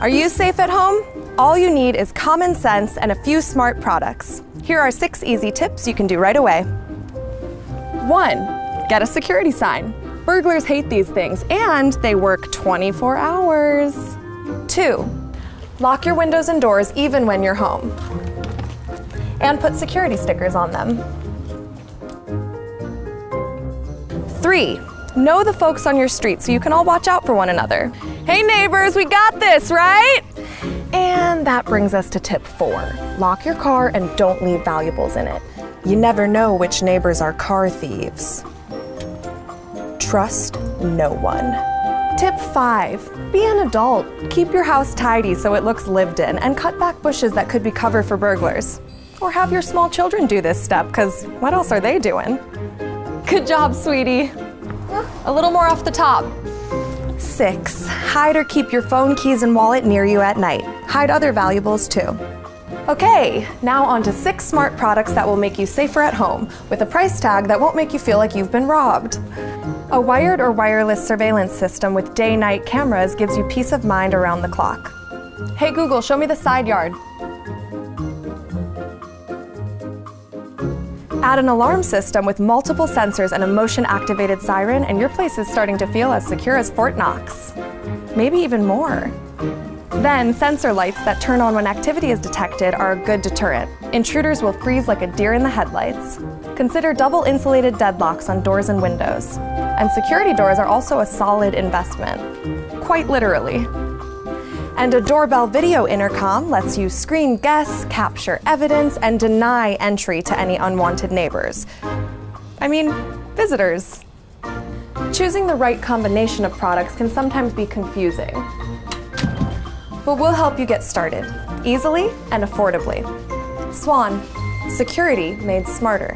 Are you safe at home? All you need is common sense and a few smart products. Here are 6 easy tips you can do right away. 1. Get a security sign. Burglars hate these things, and they work 24 hours. 2. Lock your windows and doors even when you're home. And put security stickers on them. 3. Know the folks on your street so you can all watch out for one another. Hey neighbors, we got this, right? And that brings us to tip 4. Lock your car and don't leave valuables in it. You never know which neighbors are car thieves. Trust no one. Tip 5. Be an adult. Keep your house tidy so it looks lived in, and cut back bushes that could be cover for burglars. Or have your small children do this step, because what else are they doing? Good job, sweetie. A little more off the top. 6. Hide or keep your phone, keys, and wallet near you at night. Hide other valuables too. Okay, now on to 6 smart products that will make you safer at home, with a price tag that won't make you feel like you've been robbed. A wired or wireless surveillance system with day-night cameras gives you peace of mind around the clock. Hey Google, show me the side yard. Add an alarm system with multiple sensors and a motion-activated siren, and your place is starting to feel as secure as Fort Knox. Maybe even more. Then, sensor lights that turn on when activity is detected are a good deterrent. Intruders will freeze like a deer in the headlights. Consider double insulated deadlocks on doors and windows. And security doors are also a solid investment. Quite literally. And a doorbell video intercom lets you screen guests, capture evidence, and deny entry to any unwanted neighbors. I mean, visitors. Choosing the right combination of products can sometimes be confusing. But we'll help you get started, easily and affordably. Swann, security made smarter.